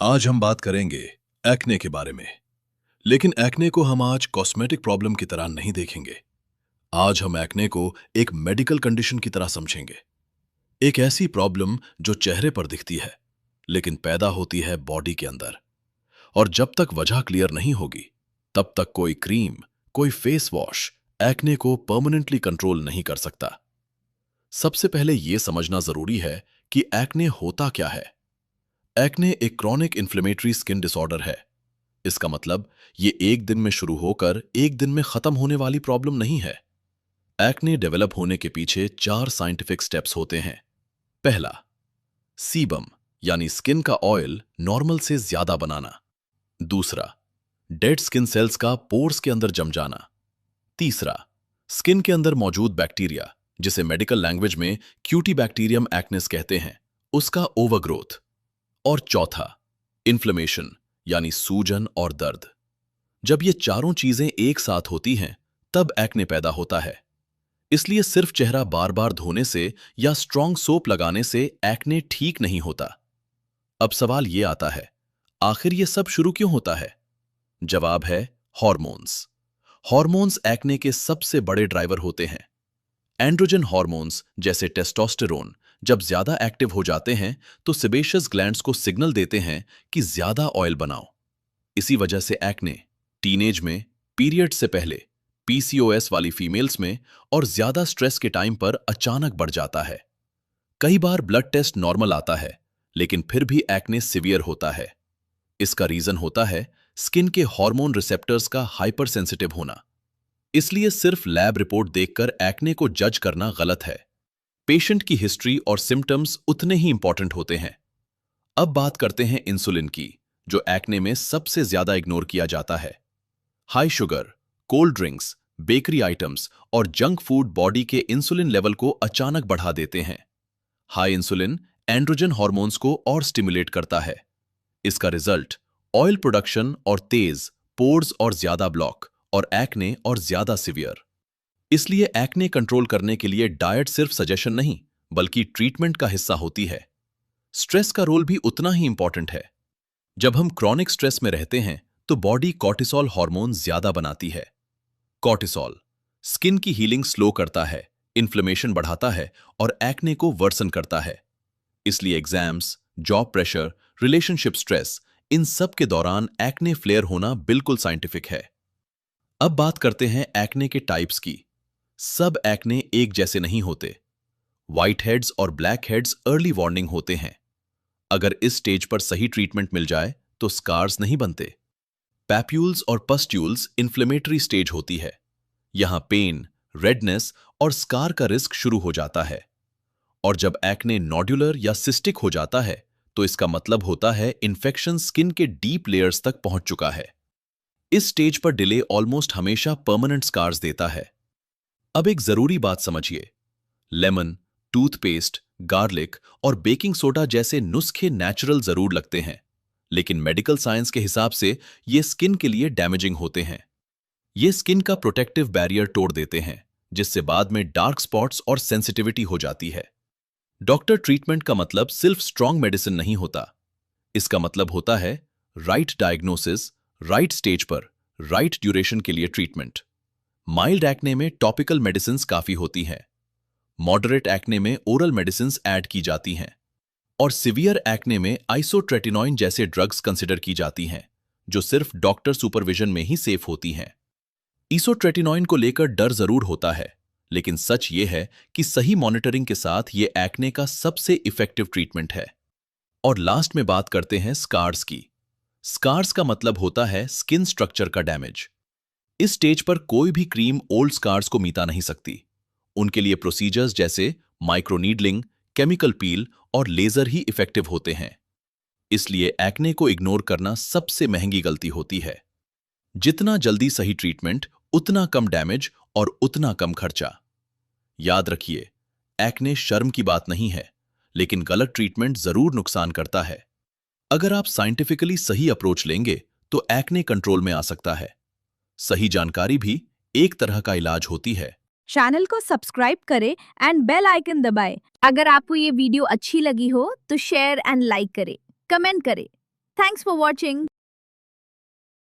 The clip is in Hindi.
आज हम बात करेंगे एक्ने के बारे में। लेकिन एक्ने को हम आज कॉस्मेटिक प्रॉब्लम की तरह नहीं देखेंगे। आज हम एक्ने को एक मेडिकल कंडीशन की तरह समझेंगे। एक ऐसी प्रॉब्लम जो चेहरे पर दिखती है लेकिन पैदा होती है बॉडी के अंदर। और जब तक वजह क्लियर नहीं होगी तब तक कोई क्रीम, कोई फेस वॉश एक्ने को परमानेंटली कंट्रोल नहीं कर सकता। सबसे पहले यह समझना जरूरी है कि एक्ने होता क्या है। एक्ने एक क्रॉनिक इन्फ्लेमेटरी स्किन डिसऑर्डर है। इसका मतलब ये एक दिन में शुरू होकर एक दिन में खत्म होने वाली प्रॉब्लम नहीं है। एक्ने डेवलप होने के पीछे 4 साइंटिफिक स्टेप्स होते हैं। पहला, सीबम यानी स्किन का ऑयल नॉर्मल से ज्यादा बनाना। दूसरा, डेड स्किन सेल्स का पोर्स के अंदर जम जाना। तीसरा, स्किन के अंदर मौजूद बैक्टीरिया, जिसे मेडिकल लैंग्वेज में क्यूटी बैक्टीरियम एक्नेस कहते हैं, उसका ओवरग्रोथ। और चौथा, इन्फ्लेमेशन यानी सूजन और दर्द। जब ये चारों चीजें एक साथ होती हैं तब एक्ने पैदा होता है। इसलिए सिर्फ चेहरा बार बार धोने से या स्ट्रॉन्ग सोप लगाने से एक्ने ठीक नहीं होता। अब सवाल ये आता है, आखिर ये सब शुरू क्यों होता है? जवाब है हॉर्मोन्स। हॉर्मोन्स एक्ने के सबसे बड़े ड्राइवर होते हैं। एंड्रोजन हॉर्मोन्स जैसे टेस्टोस्टेरोन जब ज्यादा एक्टिव हो जाते हैं तो सेबेशियस ग्लैंड्स को सिग्नल देते हैं कि ज्यादा ऑयल बनाओ। इसी वजह से एक्ने टीनेज में, पीरियड से पहले, पीसीओएस वाली फीमेल्स में और ज्यादा स्ट्रेस के टाइम पर अचानक बढ़ जाता है। कई बार ब्लड टेस्ट नॉर्मल आता है लेकिन फिर भी एक्ने सिवियर होता है। इसका रीजन होता है स्किन के हार्मोन रिसेप्टर्स का हाइपर सेंसिटिव होना। इसलिए सिर्फ लैब रिपोर्ट देखकर एक्ने को जज करना गलत है। पेशेंट की हिस्ट्री और सिम्टम्स उतने ही इंपॉर्टेंट होते हैं। अब बात करते हैं इंसुलिन की, जो एक्ने में सबसे ज्यादा इग्नोर किया जाता है। High sugar, cold drinks, bakery items और जंक फूड बॉडी के इंसुलिन लेवल को अचानक बढ़ा देते हैं। हाई इंसुलिन एंड्रोजन हार्मोन्स को और स्टिमुलेट करता है। इसका रिजल्ट ऑयल प्रोडक्शन और तेज, पोर्स और ज्यादा ब्लॉक और एक्ने और ज्यादा सिवियर। इसलिए एक्ने कंट्रोल करने के लिए डाइट सिर्फ सजेशन नहीं बल्कि ट्रीटमेंट का हिस्सा होती है। स्ट्रेस का रोल भी उतना ही इंपॉर्टेंट है। जब हम क्रॉनिक स्ट्रेस में रहते हैं तो बॉडी कॉर्टिसोल हार्मोन ज्यादा बनाती है। कॉर्टिसोल स्किन की हीलिंग स्लो करता है, इन्फ्लेमेशन बढ़ाता है और एक्ने को वर्सन करता है। इसलिए exams, job pressure, relationship stress, इन सब के दौरान एक्ने फ्लेयर होना बिल्कुल साइंटिफिक है। अब बात करते हैं एक्ने के टाइप्स की। सब एक्ने एक जैसे नहीं होते। व्हाइट हेड्स और ब्लैक हेड्स अर्ली वार्निंग होते हैं। अगर इस स्टेज पर सही ट्रीटमेंट मिल जाए तो स्कार्स नहीं बनते। पैप्यूल्स और पस्ट्यूल्स इन्फ्लेमेटरी स्टेज होती है। यहां पेन, रेडनेस और स्कार का रिस्क शुरू हो जाता है। और जब एक्ने नोड्यूलर या सिस्टिक हो जाता है तो इसका मतलब होता है इन्फेक्शन स्किन के डीप लेयर्स तक पहुंच चुका है। इस स्टेज पर डिले ऑलमोस्ट हमेशा परमानेंट स्कार्स देता है। अब एक जरूरी बात समझिए, लेमन, टूथपेस्ट, गार्लिक और बेकिंग सोडा जैसे नुस्खे नेचुरल जरूर लगते हैं, लेकिन मेडिकल साइंस के हिसाब से ये स्किन के लिए डैमेजिंग होते हैं। ये स्किन का प्रोटेक्टिव बैरियर तोड़ देते हैं, जिससे बाद में डार्क स्पॉट्स और सेंसिटिविटी हो जाती है। डॉक्टर ट्रीटमेंट का मतलब सिर्फ स्ट्रॉन्ग मेडिसिन नहीं होता। इसका मतलब होता है राइट डायग्नोसिस, राइट स्टेज पर, राइट ड्यूरेशन के लिए ट्रीटमेंट। माइल्ड एक्ने में टॉपिकल मेडिसिन काफी होती हैं। मॉडरेट एक्ने में ओरल मेडिसिन ऐड की जाती हैं और सिवियर एक्ने में आइसोट्रेटिनॉइन जैसे ड्रग्स कंसिडर की जाती हैं, जो सिर्फ डॉक्टर सुपरविजन में ही सेफ होती हैं। इसोट्रेटिनॉइन को लेकर डर जरूर होता है, लेकिन सच ये है कि सही मॉनिटरिंग के साथ ये एक्ने का सबसे इफेक्टिव ट्रीटमेंट है। और लास्ट में बात करते हैं स्कार्स की। स्कार्स का मतलब होता है स्किन स्ट्रक्चर का डैमेज। इस स्टेज पर कोई भी क्रीम ओल्ड स्कार्स को मिटा नहीं सकती। उनके लिए प्रोसीजर्स जैसे माइक्रोनीडलिंग, केमिकल पील और लेजर ही इफेक्टिव होते हैं। इसलिए एक्ने को इग्नोर करना सबसे महंगी गलती होती है। जितना जल्दी सही ट्रीटमेंट, उतना कम डैमेज और उतना कम खर्चा। याद रखिए, एक्ने शर्म की बात नहीं है, लेकिन गलत ट्रीटमेंट जरूर नुकसान करता है। अगर आप साइंटिफिकली सही अप्रोच लेंगे तो एक्ने कंट्रोल में आ सकता है। सही जानकारी भी एक तरह का इलाज होती है। चैनल को सब्सक्राइब करें एंड बेल आइकन दबाएं। अगर आपको ये वीडियो अच्छी लगी हो तो शेयर एंड लाइक करें, कमेंट करें। Thanks for watching.